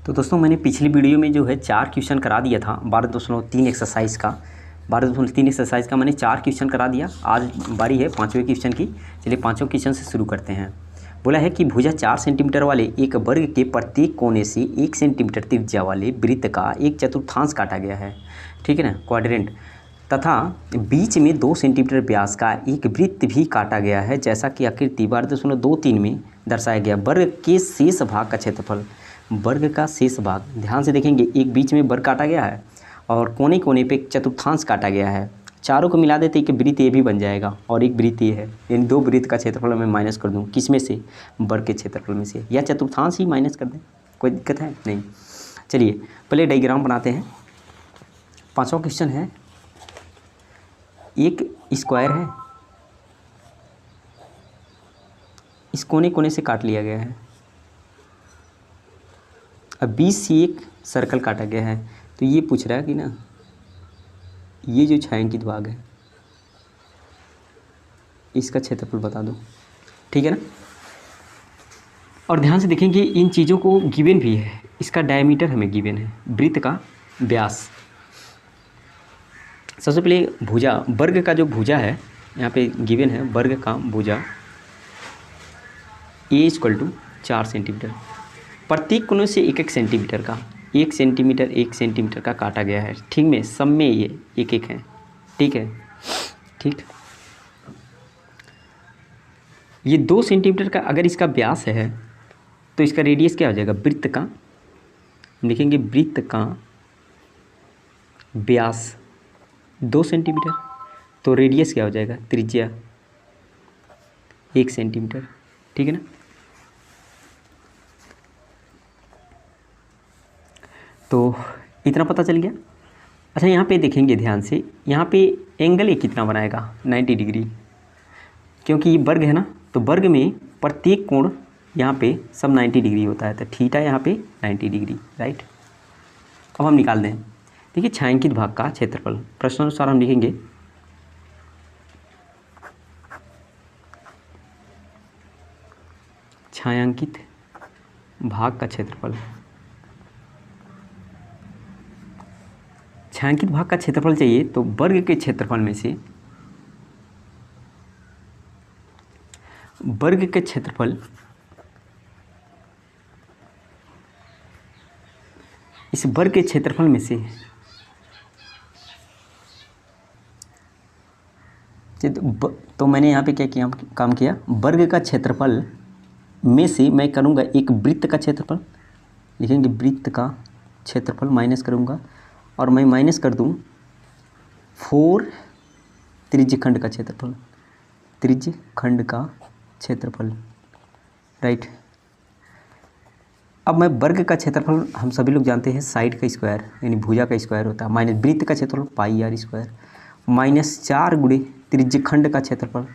तो दोस्तों मैंने पिछली वीडियो में जो है 4 क्वेश्चन करा दिया था 12.3 एक्सरसाइज का 12.3 एक्सरसाइज का मैंने 4 क्वेश्चन करा दिया। आज बारी है 5वें क्वेश्चन की। चलिए 5वें क्वेश्चन से शुरू करते हैं। बोला है कि भुजा 4 सेंटीमीटर वाले एक वर्ग के प्रत्येक कोने से 1 सेंटीमीटर त्रिज्या वाले वृत्त का एक चतुर्थांश काटा गया है, ठीक है ना, क्वाड्रेंट, तथा बीच में 2 सेंटीमीटर व्यास का एक वृत्त भी काटा गया है, जैसा कि आकृति 12.23 में दर्शाया गया। वर्ग के शेष भाग का क्षेत्रफल, वर्ग का शेष भाग, ध्यान से देखेंगे, एक बीच में वर्ग काटा गया है और कोने कोने पे एक चतुर्थांश काटा गया है। चारों को मिला देते एक वृत्त ये भी बन जाएगा और एक वृत्त ये है, यानी 2 वृत्त का क्षेत्रफल मैं माइनस कर दूँ, किस में से, वर्ग के क्षेत्रफल में से, या चतुर्थांश ही माइनस कर दें, कोई दिक्कत है नहीं। चलिए पहले डायग्राम बनाते हैं। 5वां क्वेश्चन है, एक स्क्वायर है, इस कोने कोने से काट लिया गया है। अब 20 से एक सर्कल काटा गया है, तो ये पूछ रहा है कि ना ये जो छायांकित भाग है इसका क्षेत्रफल बता दो, ठीक है ना। और ध्यान से देखेंगे इन चीज़ों को गिवन भी है, इसका डायमीटर हमें गिवन है, वृत्त का व्यास। सबसे पहले भुजा, वर्ग का जो भुजा है यहाँ पे गिवन है, वर्ग का भुजा ए = 4 सेंटीमीटर, प्रत्येक कोने से 1-1 सेंटीमीटर का, 1 सेंटीमीटर 1 सेंटीमीटर का काटा गया है, ठीक में, सब में ये 1-1 है, ठीक है, ठीक। ये 2 सेंटीमीटर का अगर इसका व्यास है तो इसका रेडियस क्या हो जाएगा, वृत्त का, देखेंगे वृत्त का व्यास 2 सेंटीमीटर, तो रेडियस क्या हो जाएगा, त्रिज्या 1 सेंटीमीटर, ठीक है ना। तो इतना पता चल गया। अच्छा यहाँ पे देखेंगे ध्यान से, यहाँ पे एंगल ये कितना बनाएगा, 90 डिग्री, क्योंकि ये वर्ग है ना, तो वर्ग में प्रत्येक कोण यहाँ पे सब 90 डिग्री होता है, तो थीटा यहाँ पे 90 डिग्री, राइट। अब हम निकाल दें, देखिए छायांकित भाग का क्षेत्रफल, प्रश्नानुसार हम लिखेंगे छायांकित भाग का क्षेत्रफल। छायांकित भाग का क्षेत्रफल चाहिए तो वर्ग के क्षेत्रफल में से, वर्ग के क्षेत्रफल, इस वर्ग के क्षेत्रफल में से तो मैंने यहाँ पे क्या किया, काम किया, वर्ग का क्षेत्रफल में से मैं करूँगा एक वृत्त का क्षेत्रफल, लिखेंगे वृत्त का क्षेत्रफल माइनस करूँगा, और मैं माइनस कर दूँ 4 त्रिज्यखंड का क्षेत्रफल, त्रिज्यखंड का क्षेत्रफल, राइट। अब मैं वर्ग का क्षेत्रफल, हम सभी लोग जानते हैं साइड का स्क्वायर यानी भुजा का स्क्वायर होता है, माइनस वृत्त का क्षेत्रफल πr² माइनस 4 गुणे त्रिज्यखंड का क्षेत्रफल,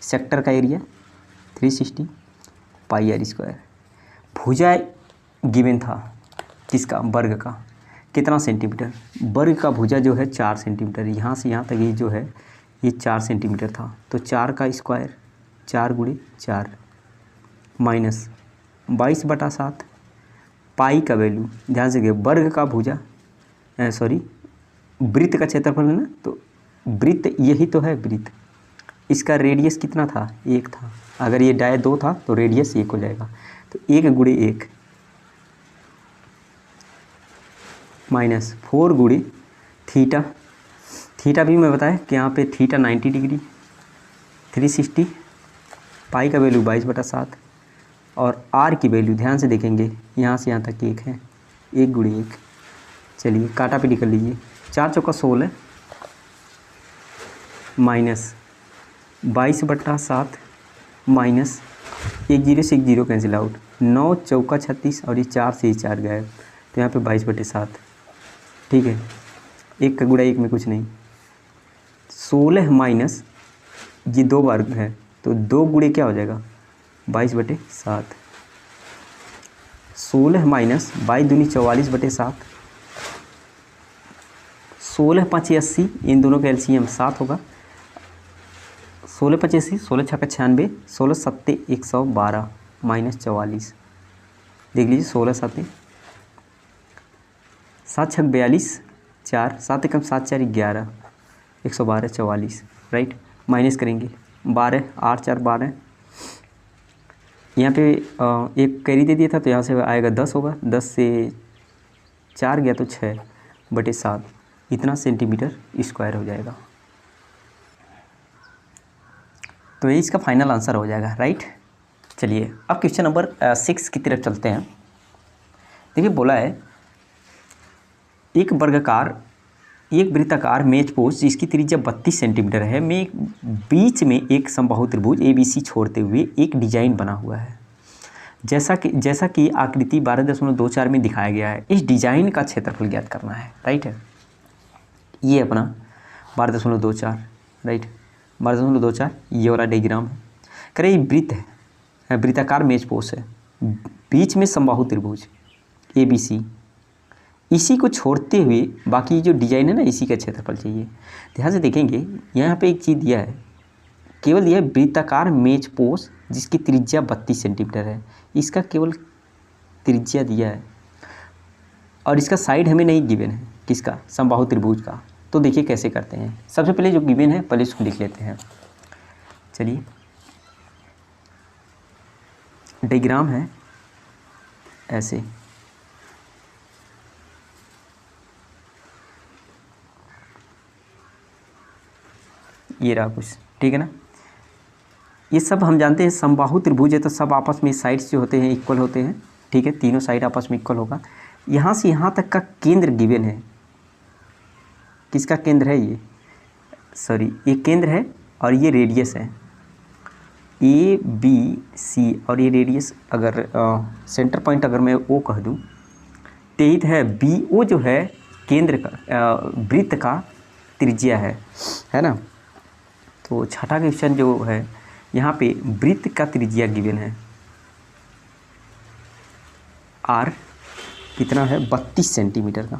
सेक्टर का एरिया 360 πr²। भुजा गिवन था किसका, वर्ग का, कितना सेंटीमीटर, वर्ग का भुजा जो है 4 सेंटीमीटर, यहाँ से यहाँ तक ये जो है ये 4 सेंटीमीटर था, तो 4 का स्क्वायर, 4 गुणे 4 माइनस 22/7, पाई का वैल्यू, ध्यान से वर्ग का भुजा, सॉरी वृत्त का क्षेत्रफल है ना, तो वृत्त यही तो है वृत्त, इसका रेडियस कितना था, 1 था, अगर ये डाय 2 था तो रेडियस 1 हो जाएगा, तो 1 गुणे 1 माइनस 4 गुणे थीटा, थीटा भी मैं बताया कि यहाँ पे थीटा 90 डिग्री, 360, पाई का वैल्यू 22/7, और आर की वैल्यू ध्यान से देखेंगे यहाँ से यहाँ तक 1 है, 1 गुणे 1। चलिए काटा पे निकल लीजिए, 4 चौका 16 माइनस 22/7 माइनस 1 0 से 1 0 कैंसिल आउट, 9 चौका 36, और ये 4 से 4 गए, तो यहाँ पे 22/7, ठीक है, 1 का गुणा 1 में कुछ नहीं, 16 माइनस ये 2 बार है, तो 2 गुणे क्या हो जाएगा, 22/7, 16 माइनस 22 दूनी 44/7, 16 5 80, इन दोनों का एलसीएम 7 होगा, 16 5 80, 16 6 96, 16 7 112 माइनस 44, देख लीजिए 16 7 7 छक 42, 4, 7 एकम 7 4 11, 112 44, राइट। माइनस करेंगे 12, 8 4 12, यहाँ पे एक कैरी दे दिया था तो यहाँ से आएगा 10 होगा, 10 से 4 गया तो 6/7, इतना सेंटीमीटर स्क्वायर हो जाएगा। तो ये इसका फाइनल आंसर हो जाएगा, राइट। चलिए अब क्वेश्चन नंबर 6 की तरफ चलते हैं। देखिए बोला है एक वृत्ताकार मेज पोस्ट जिसकी त्रिज्या 32 सेंटीमीटर है में बीच में एक समबाहु त्रिभुज ABC छोड़ते हुए एक डिजाइन बना हुआ है। जैसा कि आकृति 12.24 में दिखाया गया है। इस डिजाइन का क्षेत्रफल ज्ञात करना है, राइट है। ये अपना 12.24, राइट, 12.24 ये वाला डायग्राम है। करें वृत्त है, वृत्ताकार मेज पोस्ट है, बीच में समबाहु त्रिभुज ABC, इसी को छोड़ते हुए बाकी जो डिजाइन है ना इसी का क्षेत्रफल चाहिए। ध्यान से देखेंगे यहाँ पे एक चीज़ दिया है, केवल यह वृत्ताकार मेज पोस्ट जिसकी त्रिज्या 32 सेंटीमीटर है, इसका केवल त्रिज्या दिया है और इसका साइड हमें नहीं गिवन है, किसका, समबाहु त्रिभुज का। तो देखिए कैसे करते हैं। सबसे पहले जो गिवन है पहले इसको लिख लेते हैं। चलिए डायग्राम है ऐसे, ये रहा कुछ, ठीक है ना। ये सब हम जानते हैं समबाहु त्रिभुज है तो सब आपस में साइड्स जो होते हैं इक्वल होते हैं, ठीक है, तीनों साइड आपस में इक्वल होगा। यहाँ से यहाँ तक का केंद्र गिवन है, किसका केंद्र है ये, सॉरी ये केंद्र है और ये रेडियस है ABC और ये रेडियस अगर सेंटर पॉइंट अगर मैं O कह दूँ तो ये है BO जो है केंद्र का वृत्त का त्रिज्या है ना। तो छठा क्वेश्चन जो है यहाँ पे वृत्त का त्रिज्या गिवन है R कितना है 32 सेंटीमीटर का,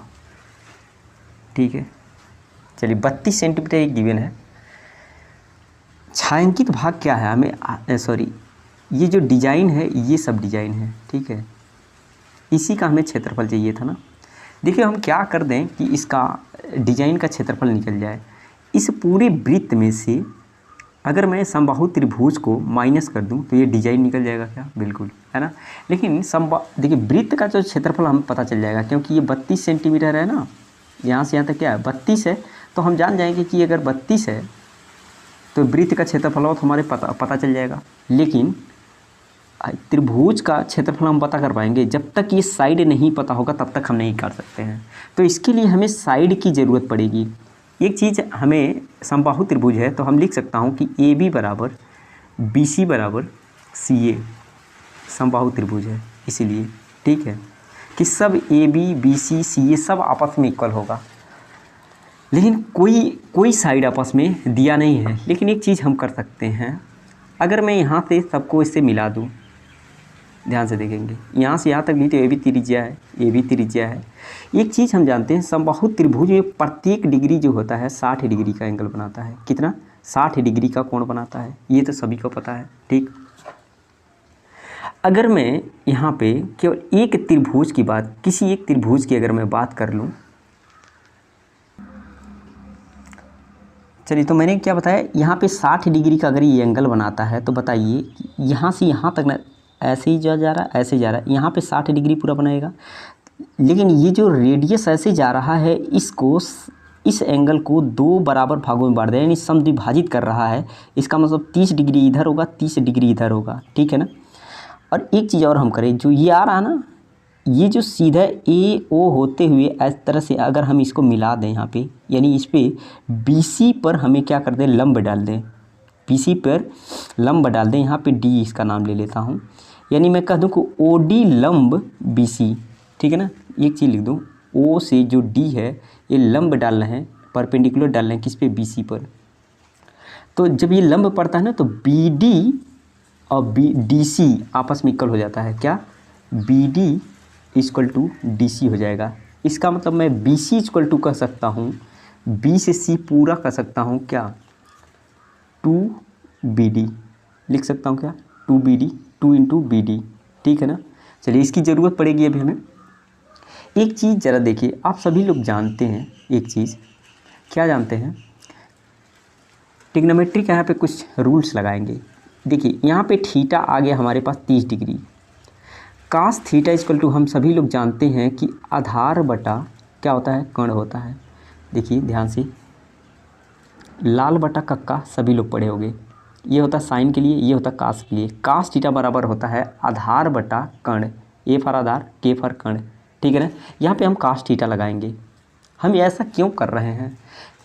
ठीक है। चलिए 32 सेंटीमीटर एक गिवन है। छायांकित भाग क्या है हमें, सॉरी ये जो डिजाइन है ये सब डिजाइन है, ठीक है, इसी का हमें क्षेत्रफल चाहिए था ना। देखिए हम क्या कर दें कि इसका डिजाइन का क्षेत्रफल निकल जाए। इस पूरे वृत्त में से अगर मैं समबाहु त्रिभुज को माइनस कर दूं तो ये डिजाइन निकल जाएगा क्या, बिल्कुल, है ना। लेकिन देखिए वृत्त का जो क्षेत्रफल हमें पता चल जाएगा क्योंकि ये 32 सेंटीमीटर है ना, यहाँ से यहाँ तक क्या है 32 है, तो हम जान जाएंगे कि अगर 32 है तो वृत्त का क्षेत्रफल तो हमारे पता चल जाएगा। लेकिन त्रिभुज का क्षेत्रफल हम पता कर पाएंगे जब तक ये साइड नहीं पता होगा तब तक हम नहीं कर सकते हैं। तो इसके लिए हमें साइड की ज़रूरत पड़ेगी। एक चीज़ हमें समबाहु त्रिभुज है तो हम लिख सकता हूँ कि AB बराबर BC बराबर CA समबाहु त्रिभुज है, इसीलिए, ठीक है, कि सब AB BC CA सब आपस में इक्वल होगा। लेकिन कोई साइड आपस में दिया नहीं है। लेकिन एक चीज़ हम कर सकते हैं, अगर मैं यहाँ से सबको इससे मिला दूँ, ध्यान से देखेंगे यहाँ से यहाँ तक भी तो ये भी त्रिज्या है, ये भी त्रिज्या है। एक चीज़ हम जानते हैं समबाहु त्रिभुज में प्रत्येक डिग्री जो होता है 60 डिग्री का एंगल बनाता है। कितना, 60 डिग्री का कोण बनाता है, ये तो सभी को पता है, ठीक। अगर मैं यहाँ पे केवल एक त्रिभुज की बात, किसी एक त्रिभुज की अगर मैं बात कर लूँ, चलिए तो मैंने क्या बताया, यहाँ पे 60 डिग्री का अगर ये एंगल बनाता है तो बताइए यहाँ से यहाँ तक ना ऐसे ही जा रहा है, ऐसे जा रहा है, यहाँ पे 60 डिग्री पूरा बनाएगा। लेकिन ये जो रेडियस ऐसे जा रहा है इस एंगल को 2 बराबर भागों में बांट दें, यानी समद्विभाजित कर रहा है। इसका मतलब 30 डिग्री इधर होगा, 30 डिग्री इधर होगा, ठीक है ना। और एक चीज़ और हम करें, जो ये आ रहा है ना, ये जो सीधा AO होते हुए इस तरह से अगर हम इसको मिला दें यहाँ पे, यानी इस पे BC पर हमें क्या कर दें, लंब डाल दें, BC पर लंब डाल दें, यहाँ पे D इसका नाम ले लेता हूँ, यानी मैं कह दूँ कि OD लंब BC, ठीक है ना। एक चीज़ लिख दूँ, O से जो D है ये लंब डालना है, परपेंडिकुलर डालना है किस पे, BC पर। तो जब ये लंब पड़ता है ना तो BD और DC आपस में इक्वल हो जाता है, क्या, BD इक्वल टू DC हो जाएगा। इसका मतलब मैं BC इक्वल टू कह सकता हूँ, B से C पूरा कर सकता हूँ, क्या, 2BD लिख सकता हूँ, क्या, 2BD, 2 इंटू BD, ठीक है ना। चलिए इसकी ज़रूरत पड़ेगी अभी हमें। एक चीज़ ज़रा देखिए, आप सभी लोग जानते हैं एक चीज़, क्या जानते हैं, ट्रिग्नोमेट्री का यहाँ पे कुछ रूल्स लगाएंगे। देखिए यहाँ पे थीटा आ गया हमारे पास 30 degree, cos theta equal to हम सभी लोग जानते हैं कि आधार बटा क्या होता है, कर्ण होता है। देखिए ध्यान से, लाल बटा कक्का सभी लोग पढ़े होंगे, ये होता साइन के लिए, ये होता कास के लिए। कास थीटा बराबर होता है आधार बटा कर्ण, ए फॉर आधार, के फॉर कर्ण, ठीक है ना। यहाँ पे हम कास थीटा लगाएंगे। हम ऐसा क्यों कर रहे हैं,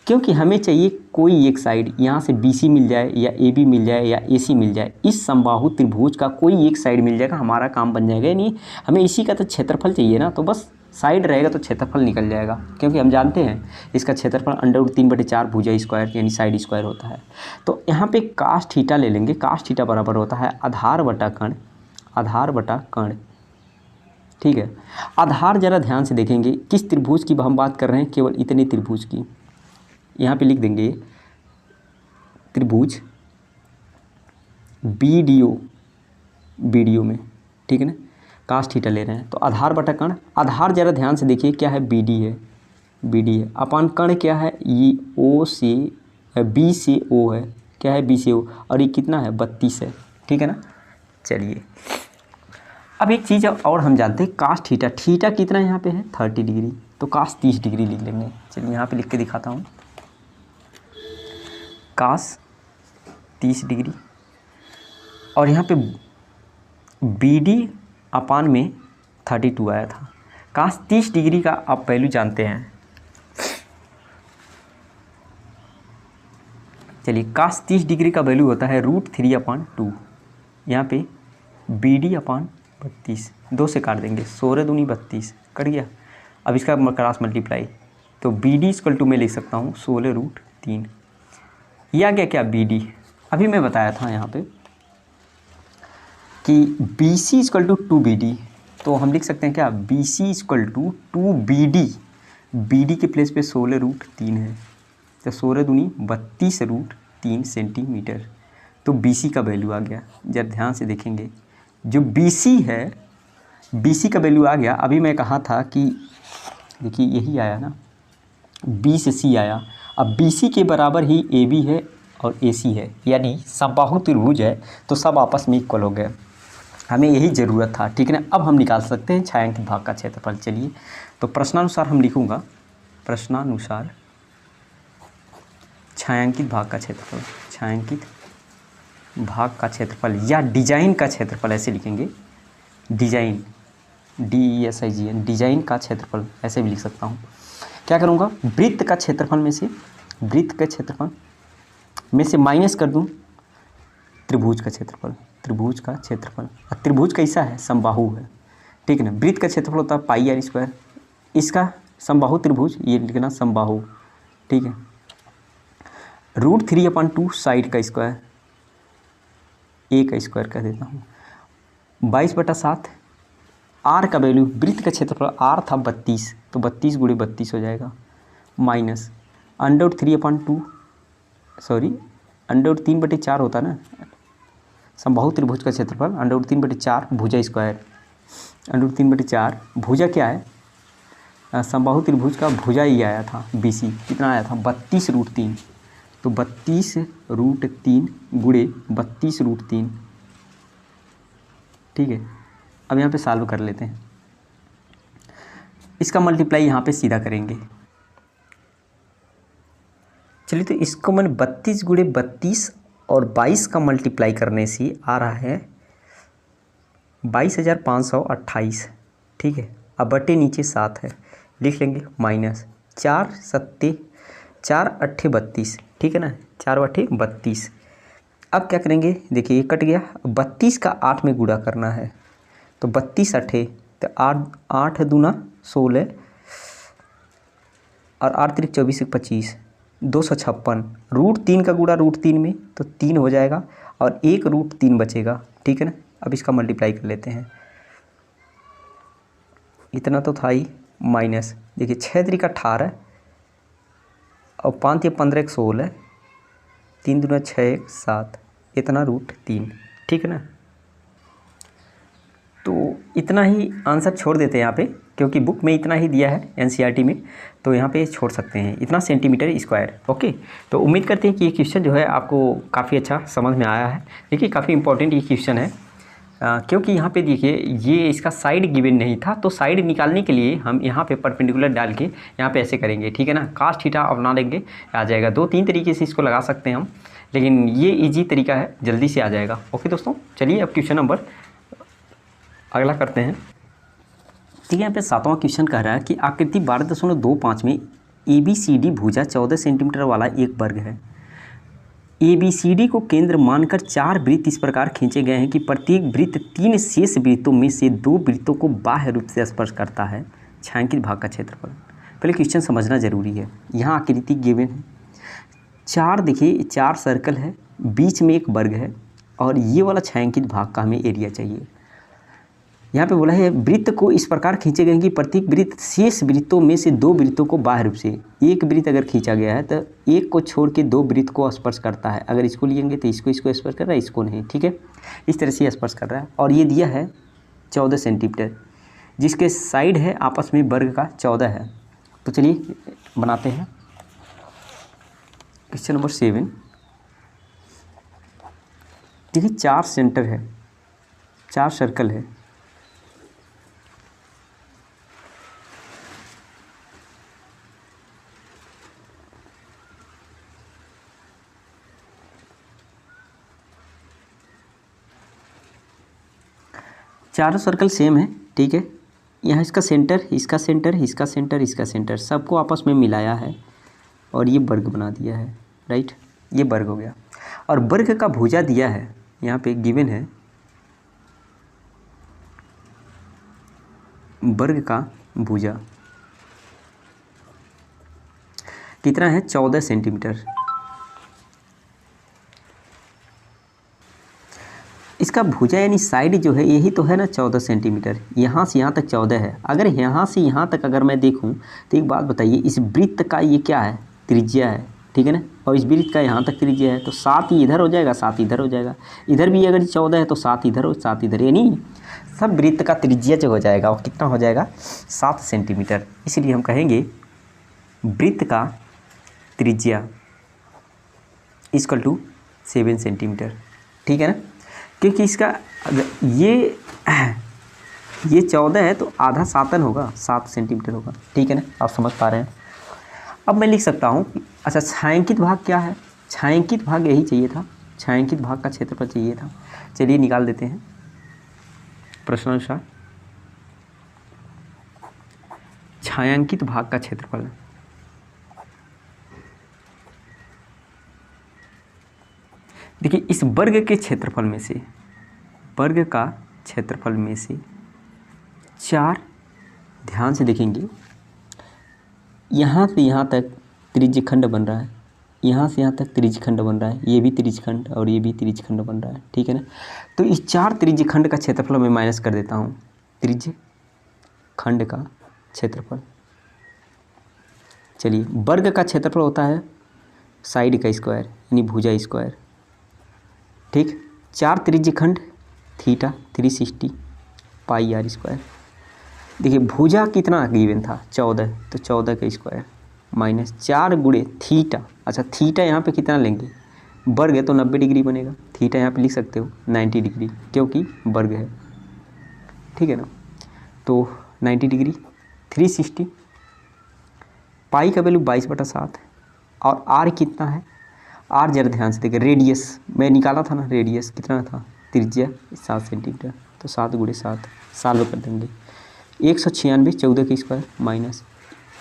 क्योंकि हमें चाहिए कोई एक साइड, यहाँ से BC मिल जाए या AB मिल जाए या AC मिल जाए, इस समबाहु त्रिभुज का कोई एक साइड मिल जाएगा, हमारा काम बन जाएगा। नहीं, हमें इसी का तो क्षेत्रफल चाहिए ना, तो बस साइड रहेगा तो क्षेत्रफल निकल जाएगा, क्योंकि हम जानते हैं इसका क्षेत्रफल √3/4 भुजा स्क्वायर यानी साइड स्क्वायर होता है। तो यहाँ पे कास थीटा ले लेंगे, कास थीटा बराबर होता है आधार बटा कर्ण, आधार बटा कर्ण, ठीक है। आधार जरा ध्यान से देखेंगे, किस त्रिभुज की हम बात कर रहे हैं, केवल इतने त्रिभुज की। यहाँ पे लिख देंगे त्रिभुज BDO में, ठीक है ना, कास थीटा ले रहे हैं। तो आधार बटा कर्ण, आधार जरा ध्यान से देखिए क्या है, BD है, अपान कर्ण क्या है, ये O से B से O है, क्या है, B से O, और ये कितना है, 32 है, ठीक है ना। चलिए अब एक चीज़ और हम जानते हैं, कास थीटा, थीटा कितना यहाँ पे है, 30 डिग्री, तो कास 30 डिग्री लिख लेंगे। चलिए यहाँ पे लिख के दिखाता हूँ, कास 30 डिग्री, और यहाँ पे BD अपान में 32 आया था। कास 30 डिग्री का आप वैल्यू जानते हैं, चलिए कास 30 डिग्री का वैल्यू होता है √3/2, यहाँ पे BD अपान 32, 2 से काट देंगे, 16 दूनी 32 कट गया। अब इसका क्रॉस मल्टीप्लाई, तो BD इक्वल टू मैं लिख सकता हूँ 16√3, यह आ गया क्या, BD। अभी मैं बताया था यहाँ पे कि BC इक्वल टू 2BD, तो हम लिख सकते हैं क्या, BC equal to 2BD, BD के प्लेस पे 16√3 है, तो 16 दूनी 32√3 सेंटीमीटर, तो BC का वैल्यू आ गया। जब ध्यान से देखेंगे, जो BC है, BC का वैल्यू आ गया। अभी मैं कहा था कि देखिए यही आया ना, B से C आया, अब BC के बराबर ही AB है और AC है, यानी समबाहु त्रिभुज है, तो सब आपस में इक्वल हो गए, हमें यही ज़रूरत था, ठीक है ना। अब हम निकाल सकते हैं छायांकित भाग का क्षेत्रफल। चलिए तो प्रश्नानुसार हम लिखूँगा, प्रश्नानुसार छायांकित भाग का क्षेत्रफल, छायांकित भाग का क्षेत्रफल या डिजाइन का क्षेत्रफल, ऐसे लिखेंगे, डिजाइन, DESIGN, डिजाइन का क्षेत्रफल, ऐसे भी लिख सकता हूँ। क्या करूँगा, वृत्त का क्षेत्रफल में से, वृत्त के क्षेत्रफल में से माइनस कर दूँ त्रिभुज का क्षेत्रफल, त्रिभुज का क्षेत्रफल, और त्रिभुज कैसा है, समबाहु है, ठीक है ना। वृत्त का क्षेत्रफल होता है πr², इसका समबाहु त्रिभुज, ये लिखना समबाहु, ठीक है। √3/2 साइड का स्क्वायर, A का स्क्वायर कह देता हूँ, 22/7, R का वैल्यू, वृत्त का क्षेत्रफल R था 32, तो 32 × 32 हो जाएगा, माइनस √3/2, सॉरी √3/4 होता ना, समबाहु त्रिभुज का क्षेत्रफल √3/4 भुजा स्क्वायर, √3/4 भुजा क्या है, समबाहु त्रिभुज का भुजा ही आया था, BC कितना आया था, 32√3, तो 32√3 × 32√3, ठीक है। अब यहाँ पे सॉल्व कर लेते हैं, इसका मल्टीप्लाई यहाँ पे सीधा करेंगे। चलिए तो इसको मैंने 32 × 32 और 22 का मल्टीप्लाई करने से आ रहा है 22,528, ठीक है। अब बटे नीचे 7 है, लिख लेंगे माइनस 4 × 8 = 32, ठीक है ना, 4 × 8 = 32। अब क्या करेंगे, देखिए ये कट गया, 32 का 8 में गुणा करना है, तो 32 × 8 तो 8 दूना 16 और 8 × 24 = 25, 256, √3 का गुणा √3 में तो 3 हो जाएगा और एक √3 बचेगा, ठीक है ना। अब इसका मल्टीप्लाई कर लेते हैं, इतना तो था ही, माइनस देखिए 6 × 3 = 18 और 5 × 15 = 16, 3 दूना 6 = 7, इतना √3, ठीक है ना। तो इतना ही आंसर छोड़ देते हैं यहाँ पे, क्योंकि बुक में इतना ही दिया है एनसीईआरटी में, तो यहाँ पे छोड़ सकते हैं इतना सेंटीमीटर स्क्वायर। ओके, तो उम्मीद करते हैं कि ये क्वेश्चन जो है आपको काफ़ी अच्छा समझ में आया है। देखिए काफ़ी इंपॉर्टेंट ये क्वेश्चन है, क्योंकि यहाँ पे देखिए ये इसका साइड गिवन नहीं था, तो साइड निकालने के लिए हम यहाँ पे परपेंडिकुलर डाल के यहाँ पे ऐसे करेंगे, ठीक है ना, cos थीटा अपना लेंगे, आ जाएगा। 2-3 तरीके से इसको लगा सकते हैं हम, लेकिन ये इजी तरीका है, जल्दी से आ जाएगा। ओके दोस्तों, चलिए अब क्वेश्चन नंबर अगला करते हैं। ठीक है, यहाँ पे 7वां क्वेश्चन कह रहा है कि आकृति 12.25 में ABCD भुजा 14 सेंटीमीटर वाला एक वर्ग है। ABCD को केंद्र मानकर 4 वृत्त इस प्रकार खींचे गए हैं कि प्रत्येक वृत्त 3 शेष वृत्तों में से 2 वृत्तों को बाह्य रूप से स्पर्श करता है। छायांकित भाग का क्षेत्रफल। पहले क्वेश्चन समझना जरूरी है। यहाँ आकृति गिवन है, 4 देखिए 4 सर्कल है, बीच में एक वर्ग है, और ये वाला छायांकित भाग का हमें एरिया चाहिए। यहाँ पे बोला है वृत्त को इस प्रकार खींचे गए कि प्रत्येक वृत्त शेष वृत्तों में से 2 वृत्तों को बाह्य रूप से, एक वृत्त अगर खींचा गया है तो एक को छोड़ के 2 वृत्त को स्पर्श करता है। अगर इसको लेंगे तो इसको स्पर्श कर रहा है, इसको नहीं, ठीक है, इस तरह से स्पर्श कर रहा है। और ये दिया है 14 सेंटीमीटर, जिसके साइड है आपस में वर्ग का 14 है। तो चलिए बनाते हैं क्वेश्चन नंबर 7। देखिए 4 सेंटर है, 4 सर्कल है, चारों सर्कल सेम है, ठीक है। यहाँ इसका सेंटर, इसका सेंटर, इसका सेंटर, इसका सेंटर, सबको आपस में मिलाया है और ये वर्ग बना दिया है, राइट, ये वर्ग हो गया। और वर्ग का भुजा दिया है, यहाँ पे गिवन है वर्ग का भुजा कितना है, 14 सेंटीमीटर। इसका भुजा यानी साइड जो है यही तो है ना 14 सेंटीमीटर, यहाँ से यहाँ तक 14 है। अगर यहाँ से यहाँ तक अगर मैं देखूँ तो एक बात बताइए, इस वृत्त का ये क्या है, त्रिज्या है, ठीक है ना, और इस वृत्त का यहाँ तक त्रिज्या है, तो 7 ही इधर हो जाएगा, 7 इधर हो जाएगा, इधर भी अगर 14 है तो 7 इधर और 7 इधर, यानी सब वृत्त का त्रिज्या जो हो जाएगा वो कितना हो जाएगा, 7 सेंटीमीटर। इसलिए हम कहेंगे वृत्त का त्रिज्या इक्वल टू 7 सेंटीमीटर, ठीक है ना, क्योंकि इसका ये 14 है तो आधा 7 होगा, 7 सेंटीमीटर होगा, ठीक है ना, आप समझ पा रहे हैं। अब मैं लिख सकता हूँ, अच्छा छायांकित भाग क्या है, छायांकित भाग यही चाहिए था, छायांकित भाग का क्षेत्रफल चाहिए था। चलिए निकाल देते हैं प्रश्नानुसार। छायांकित भाग का क्षेत्रफल, देखिए इस वर्ग के क्षेत्रफल में से, वर्ग का क्षेत्रफल में से 4, ध्यान से देखेंगे, यहाँ से यहाँ तक त्रिज्यखंड बन रहा है, यहाँ से यहाँ तक त्रिज्यखंड बन रहा है, ये भी त्रिज्यखंड और ये भी त्रिज्यखंड बन रहा है, ठीक है ना। तो इस 4 त्रिज्यखंड का क्षेत्रफल मैं माइनस कर देता हूँ, त्रिज्यखंड का क्षेत्रफल। चलिए वर्ग का क्षेत्रफल होता है साइड का स्क्वायर यानी भुजा स्क्वायर, ठीक। 4 त्रिज्यखंड थीटा 360 पाई आर स्क्वायर। देखिए भुजा कितना गिवन था 14, तो 14 का स्क्वायर माइनस 4 गुणे थीटा। अच्छा थीटा यहाँ पे कितना लेंगे, वर्ग है तो 90 डिग्री बनेगा, थीटा यहाँ पे लिख सकते हो 90 डिग्री क्योंकि वर्ग है, ठीक है ना। तो 90 डिग्री 360, पाई का वैल्यू 22/7 और आर कितना है, आर जरा ध्यान से देखिए, रेडियस मैं निकाला था ना, रेडियस कितना था, त्रिज्या 7 सेंटीमीटर, तो 7 गुणे 7 साल कर देंगे, 196 14 का स्क्वायर माइनस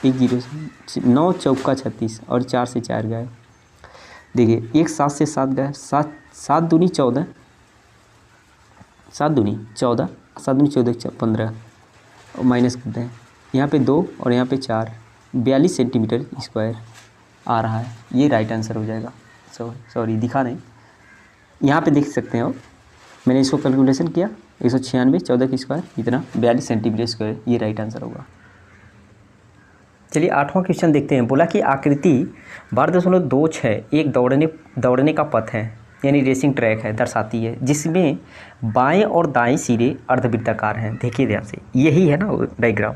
10 9 चौका 36 और 4 से 4 गए। देखिए 1 7 से 7 गए, 7 दूनी 14, 7 दूनी 14, 7 दूनी 14 15 और माइनस करते हैं, यहाँ पे 2 और यहाँ पे 4, 42 सेंटीमीटर स्क्वायर आ रहा है। ये राइट आंसर हो जाएगा। सॉरी दिखा नहीं, यहाँ पे देख सकते हैं, और मैंने इसको कैलकुलेशन किया 196 14 का स्क्वायर इतना 42 सेंटीमीटर स्क्वायर, ये राइट आंसर होगा। चलिए 8वां क्वेश्चन देखते हैं। बोला कि आकृति 12.26 एक दौड़ने का पथ है, यानी रेसिंग ट्रैक है दर्शाती है, जिसमें बाएं और दाएं सिरे अर्धवृत्ताकार हैं। देखिए ध्यान से, यही है ना डायग्राम,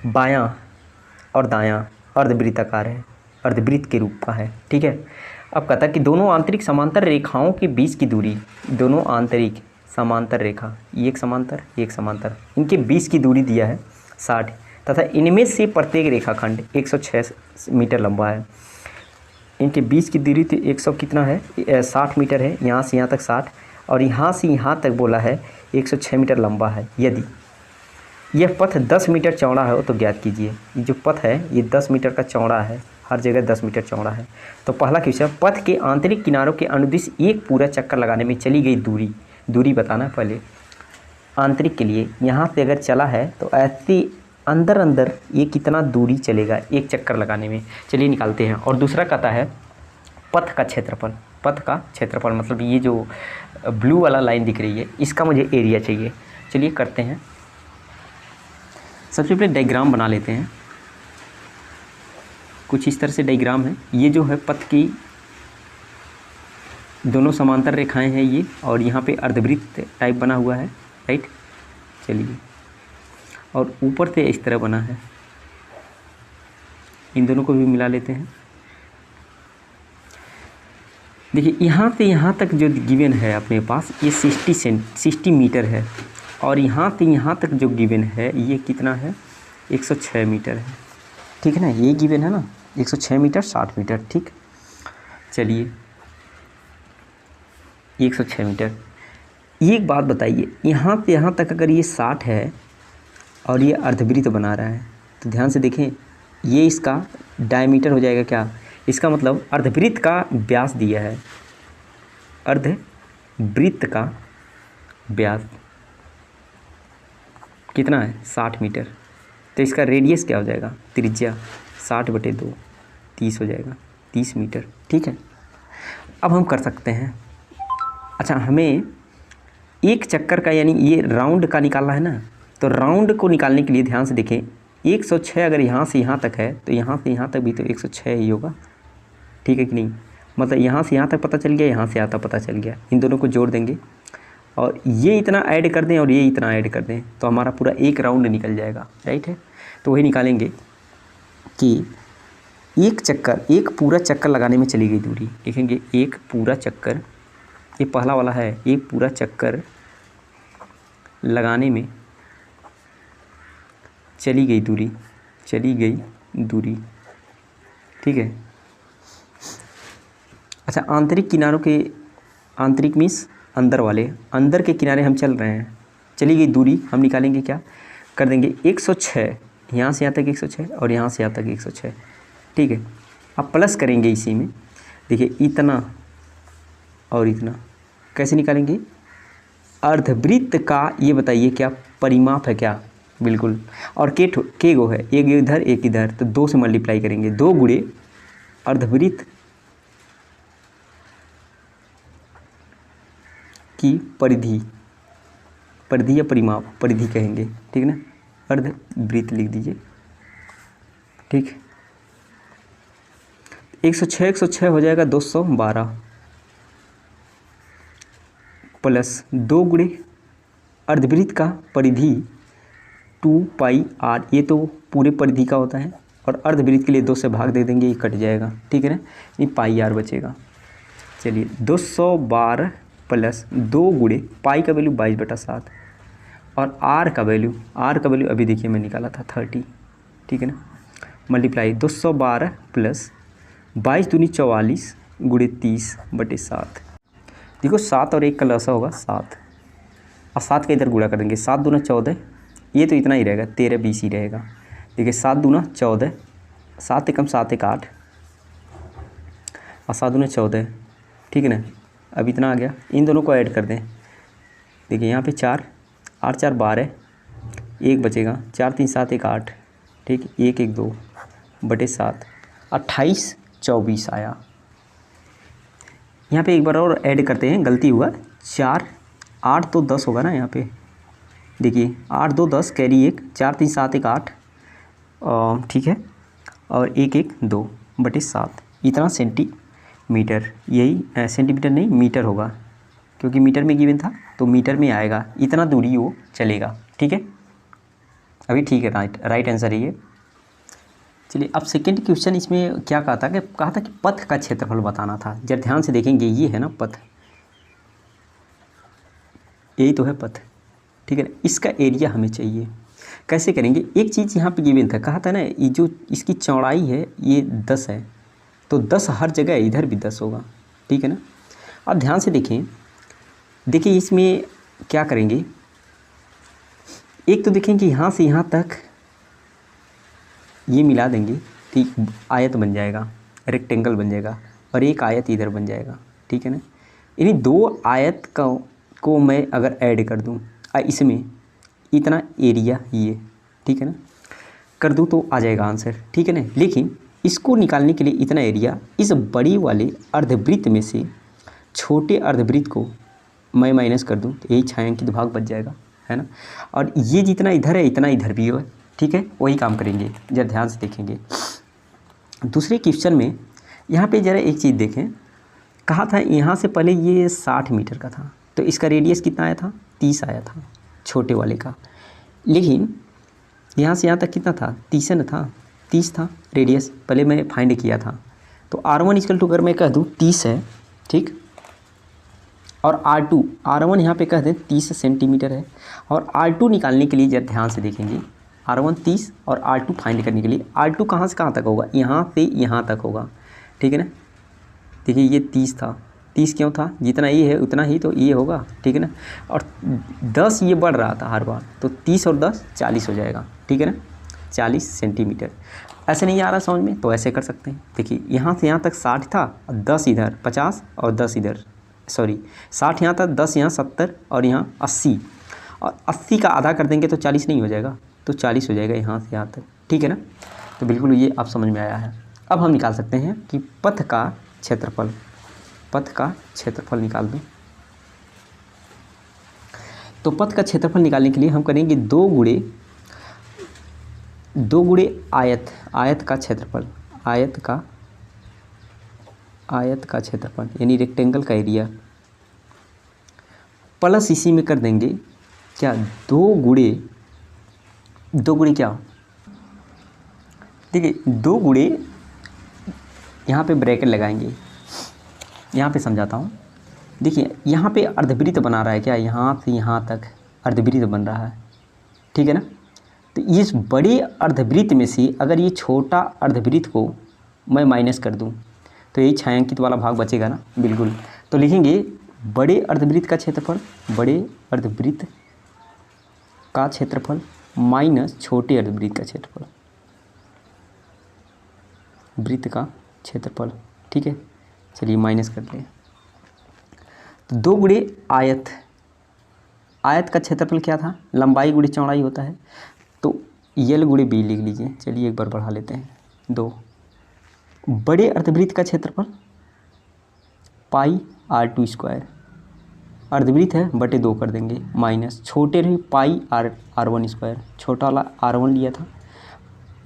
बायां और दायां अर्धवृत्ताकार है, अर्धवृत्त के रूप का है। ठीक है, अब कहता है कि दोनों आंतरिक समांतर रेखाओं के बीच की दूरी, दोनों आंतरिक समांतर रेखा, एक समांतर एक समांतर, इनके बीच की दूरी दिया है 60 तथा इनमें से प्रत्येक रेखाखंड 106 मीटर लंबा है। इनके बीच की दूरी तो 100 कितना है 60 मीटर है, यहाँ से यहाँ तक 60 और यहाँ से यहाँ तक बोला है 106 मीटर लंबा है। यदि यह पथ 10 मीटर चौड़ा है तो ज्ञात कीजिए। ये जो पथ है ये 10 मीटर का चौड़ा है, हर जगह 10 मीटर चौड़ा है। तो पहला क्वेश्चन, पथ के आंतरिक किनारों के अनुदिश एक पूरा चक्कर लगाने में चली गई दूरी बताना पहले। आंतरिक के लिए यहाँ से अगर चला है तो ऐसे अंदर ये कितना दूरी चलेगा एक चक्कर लगाने में, चलिए निकालते हैं। और दूसरा कहता है पथ का क्षेत्रफल, पथ का क्षेत्रफल मतलब ये जो ब्लू वाला लाइन दिख रही है इसका मुझे एरिया चाहिए। चलिए करते हैं, सबसे पहले डायग्राम बना लेते हैं। कुछ इस तरह से डायग्राम है, ये जो है पथ की दोनों समांतर रेखाएं हैं ये, और यहाँ पे अर्धवृत्त टाइप बना हुआ है, राइट। चलिए, और ऊपर से इस तरह बना है, इन दोनों को भी मिला लेते हैं। देखिए यहाँ से यहाँ तक जो गिवन है अपने पास ये 60 मीटर है, और यहाँ से यहाँ तक जो गिवन है ये कितना है 106 मीटर है। ठीक है ना, ये गिवन है ना 106 मीटर 60 मीटर। ठीक, चलिए 106 मीटर। एक बात बताइए, यहाँ से यहाँ तक अगर ये 60 है और ये अर्धवृत्त बना रहा है तो ध्यान से देखें, ये इसका डायमीटर हो जाएगा क्या, इसका मतलब अर्धवृत्त का व्यास दिया है, अर्धवृत्त का व्यास कितना है 60 मीटर, तो इसका रेडियस क्या हो जाएगा, त्रिज्या 60/2 30 हो जाएगा, 30 मीटर। ठीक है, अब हम कर सकते हैं, अच्छा हमें एक चक्कर का यानी ये राउंड का निकालना है ना, तो राउंड को निकालने के लिए ध्यान से देखें 106 अगर यहाँ से यहाँ तक है तो यहाँ से यहाँ तक भी तो 106 ही होगा। ठीक है कि नहीं, मतलब यहाँ से यहाँ तक पता चल गया, यहाँ से यहाँ तक पता चल गया, इन दोनों को जोड़ देंगे और ये इतना ऐड कर दें और ये इतना ऐड कर दें तो हमारा पूरा एक राउंड निकल जाएगा, राइट है। तो वही निकालेंगे कि एक पूरा चक्कर लगाने में चली गई दूरी, देखेंगे एक पूरा चक्कर, ये पहला वाला है, एक पूरा चक्कर लगाने में चली गई दूरी। ठीक है, अच्छा आंतरिक किनारों के, आंतरिक मीन्स अंदर वाले, अंदर के किनारे हम चल रहे हैं, चली गई दूरी हम निकालेंगे, क्या कर देंगे 106, यहाँ से यहाँ तक 106 और यहाँ से यहाँ तक 106। ठीक है, अब प्लस करेंगे इसी में, देखिए इतना और इतना कैसे निकालेंगे, अर्धवृत्त का ये बताइए क्या परिमाप है क्या, बिल्कुल, और के गो है, एक इधर एक इधर, तो 2 से मल्टीप्लाई करेंगे, 2 गुणे अर्धवृत्त की परिधि या परिमाप, परिधि कहेंगे, ठीक है ना, अर्धवृत्त लिख दीजिए। ठीक, 106 हो जाएगा 212 प्लस 2 गुणे अर्धवृत्त का परिधि 2πr, ये तो पूरे परिधि का होता है, और अर्धवृत्त के लिए 2 से भाग दे देंगे, ये कट जाएगा। ठीक है ना, ये πr बचेगा। चलिए 212 प्लस 2 गुणे पाई का वैल्यू 22/7 और r का वैल्यू अभी देखिए मैं निकाला था 30। ठीक है ना, मल्टीप्लाई 212 प्लस 22 दूनी 44 गुणे 30/7। देखो 7 और 1 का लसा होगा 7, और 7 का इधर गुणा कर देंगे, 7 दूना 14, ये तो इतना ही रहेगा, 13-20 ही रहेगा। देखिए 7 दूना 14, 7 एकम 7 एक 8 और 7 दूना 14। ठीक है ना, अब इतना आ गया, इन दोनों को ऐड कर दें, देखिए यहाँ पे 4 8 4 12, 1 बचेगा, 4 3 7 1 8, ठीक, 1 1 2/7, 28 24 आया। यहाँ पे एक बार और ऐड करते हैं, गलती हुआ, 4 8 तो 10 होगा ना यहाँ पे, देखिए 8 2 10 कैरी 1, 4 3 7 1 8, ठीक है, और 1 1 2/7, इतना मीटर, यही सेंटीमीटर नहीं मीटर होगा, क्योंकि मीटर में गिवन था तो मीटर में आएगा, इतना दूरी वो चलेगा। ठीक है, अभी ठीक है, राइट आंसर है ये। चलिए अब सेकेंड क्वेश्चन इसमें क्या कहा था कि पथ का क्षेत्रफल बताना था। जब ध्यान से देखेंगे ये है ना पथ, यही तो है पथ। ठीक है ना, इसका एरिया हमें चाहिए। कैसे करेंगे, एक चीज़ यहाँ पे गिवन था, कहा था ना ये जो इसकी चौड़ाई है ये 10 है, तो 10 हर जगह, इधर भी 10 होगा। ठीक है ना, अब ध्यान से देखें, देखिए इसमें क्या करेंगे, एक तो देखें कि यहाँ से यहाँ तक ये मिला देंगे, ठीक, आयत बन जाएगा, रेक्टेंगल बन जाएगा, और एक आयत इधर बन जाएगा। ठीक है ना, इन्हीं दो आयत को मैं अगर ऐड कर दूँ इसमें इतना एरिया ये, ठीक है ना, कर दूँ तो आ जाएगा आंसर। ठीक है ना, लेकिन इसको निकालने के लिए इतना एरिया, इस बड़ी वाले अर्धवृत्त में से छोटे अर्धवृत्त को मैं माइनस कर दूँ तो यही छायांकित भाग बच जाएगा, है ना। और ये जितना इधर है इतना इधर भी है। ठीक है, वही काम करेंगे, जरा ध्यान से देखेंगे। दूसरे क्वेश्चन में यहाँ पे ज़रा एक चीज़ देखें, कहा था यहाँ से पहले ये 60 मीटर का था, तो इसका रेडियस कितना आया था, 30 आया था छोटे वाले का। लेकिन यहाँ से यहाँ तक कितना था, 30 न था, 30 था रेडियस, पहले मैं फाइंड किया था। तो R1 इक्वल टू अगर मैं कह दूँ 30 है, ठीक, और R1 यहाँ पे कह दें 30 सेंटीमीटर है। और R2 निकालने के लिए जब ध्यान से देखेंगे, R1 30 और R2 फाइंड करने के लिए, R2 कहाँ से कहाँ तक होगा, यहाँ से यहाँ तक होगा। ठीक है ना, देखिए ये 30 था, 30 क्यों था, जितना ये है उतना ही तो ये होगा। ठीक है ना, और 10 ये बढ़ रहा था हर बार, तो 30 और 10 40 हो जाएगा। ठीक है ना, 40 सेंटीमीटर। ऐसे नहीं आ रहा समझ में तो ऐसे कर सकते हैं। देखिए यहाँ से यहाँ तक 60 था, और 10 इधर 50 और 10 इधर, सॉरी 60 यहाँ तक, 10 यहाँ 70 और यहाँ 80, और 80 का आधा कर देंगे तो 40 नहीं हो जाएगा, तो 40 हो जाएगा यहाँ से यहाँ तक। ठीक है ना, तो बिल्कुल ये आप समझ में आया है। अब हम निकाल सकते हैं कि पथ का क्षेत्रफल, पथ का क्षेत्रफल निकाल दूँ। तो पथ का क्षेत्रफल निकालने के लिए हम करेंगे 2 गुणे आयत, आयत का क्षेत्रफल, आयत का क्षेत्रफल यानी रेक्टेंगल का एरिया, प्लस इसी में कर देंगे क्या, 2 गुणे क्या, देखिए 2 गुणे, यहाँ पे ब्रैकेट लगाएंगे, यहाँ पे समझाता हूँ। देखिए यहाँ पे अर्धवृत्त बना रहा है क्या, यहाँ से यहाँ तक अर्धवृत्त बन रहा है। ठीक है ना, तो इस बड़े अर्धवृत्त में से अगर ये छोटा अर्धवृत्त को मैं माइनस कर दूँ तो यही छायांकित वाला भाग बचेगा ना, बिल्कुल। तो लिखेंगे बड़े अर्धवृत्त का क्षेत्रफल, बड़े अर्धवृत्त का क्षेत्रफल माइनस छोटे अर्धवृत्त का क्षेत्रफल, वृत्त का क्षेत्रफल। ठीक है, चलिए माइनस कर लें। तो 2 गुणे आयत, आयत का क्षेत्रफल क्या था, लंबाई गुणे चौड़ाई होता है, तो यल गुणे बी लिख लीजिए। चलिए एक बार बढ़ा लेते हैं, 2। बड़े अर्धवृत्त का क्षेत्रफल पाई R2 स्क्वायर, अर्धवृत्त है बटे 2 कर देंगे, माइनस छोटे रही पाई R1 स्क्वायर, छोटा वाला R1 लिया था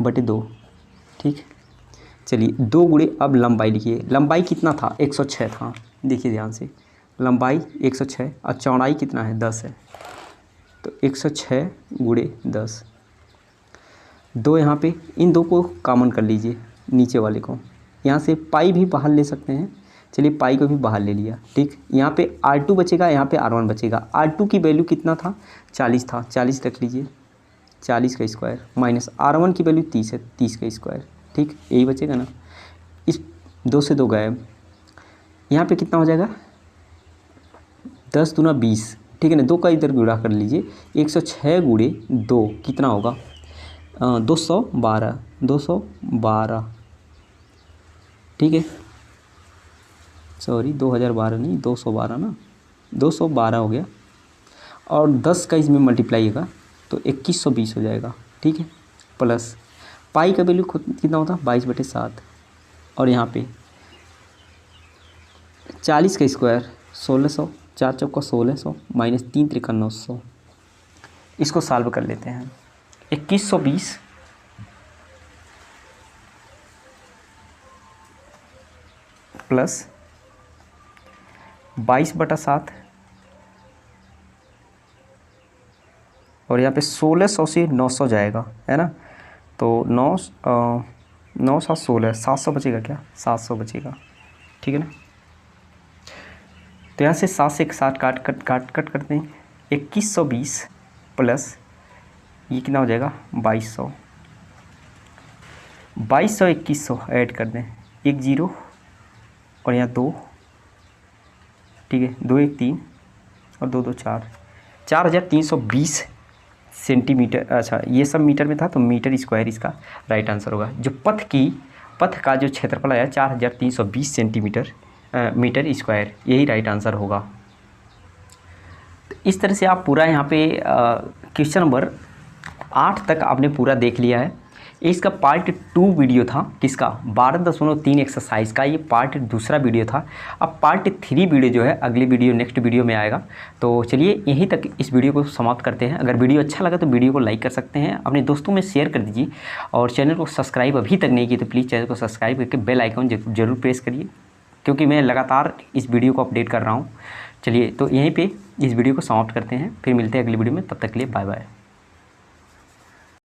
बटे 2। ठीक, चलिए 2 गुणे, अब लंबाई लिखिए, लंबाई कितना था, 106 था। देखिए ध्यान से, लंबाई 106 और चौड़ाई कितना है, 10 है, तो 106 गुणे 10। 2 यहाँ पे, इन 2 को कॉमन कर लीजिए, नीचे वाले को, यहाँ से पाई भी बाहर ले सकते हैं। चलिए पाई को भी बाहर ले लिया। ठीक, यहाँ पे R2 बचेगा, यहाँ पे R1 बचेगा। R2 की वैल्यू कितना था, 40 था, 40 रख लीजिए, 40 का स्क्वायर, माइनस R1 की वैल्यू 30 है, 30 का स्क्वायर। ठीक, यही बचेगा ना, इस 2 से 2 गायब, यहाँ पे कितना हो जाएगा, 10 दूना 20। ठीक है ना, 2 का इधर गुणा कर लीजिए, 106 गुणे 2 कितना होगा, 212, 212। ठीक है, सॉरी 2012 नहीं, 212 ना, 212 हो गया, और 10 का इसमें मल्टीप्लाई होगा तो 2120 हो जाएगा। ठीक है, प्लस पाई का वैल्यू कितना होता, 22/7, और यहाँ पे 40 का स्क्वायर 1600, 4 चौका 1600, माइनस 3 त्रिका 900। इसको सॉल्व कर लेते हैं, 2120 2120 प्लस 22/7 और यहाँ पे 1600 से 900 जाएगा, है ना। तो 9 7 16 700 बचेगा क्या, 700 बचेगा, ठीक है ना। तो यहाँ से 7 से 60 काट करते हैं, 2120 प्लस ये कितना हो जाएगा 2200, 2100 ऐड कर दें, 1 0 और यहाँ 2, ठीक है, 2 1 3 और 2 2 4, 4320 सेंटीमीटर। अच्छा ये सब मीटर में था तो मीटर स्क्वायर इसका राइट आंसर होगा। जो पथ का जो क्षेत्रफल आया 4320 सेंटीमीटर मीटर स्क्वायर, यही राइट आंसर होगा। तो इस तरह से आप पूरा यहाँ पे क्वेश्चन नंबर 8 तक आपने पूरा देख लिया है। इसका पार्ट 2 वीडियो था, किसका 12.3 एक्सरसाइज का, ये पार्ट दूसरा वीडियो था। अब पार्ट 3 वीडियो जो है अगली वीडियो नेक्स्ट वीडियो में आएगा। तो चलिए यहीं तक इस वीडियो को समाप्त करते हैं। अगर वीडियो अच्छा लगा तो वीडियो को लाइक कर सकते हैं, अपने दोस्तों में शेयर कर दीजिए और चैनल को सब्सक्राइब अभी तक नहीं किए तो प्लीज़ चैनल को सब्सक्राइब करके बेल आइकन जरूर प्रेस करिए, क्योंकि मैं लगातार इस वीडियो को अपडेट कर रहा हूँ। चलिए तो यहीं पर इस वीडियो को समाप्त करते हैं, फिर मिलते हैं अगली वीडियो में, तब तक के लिए बाय बाय।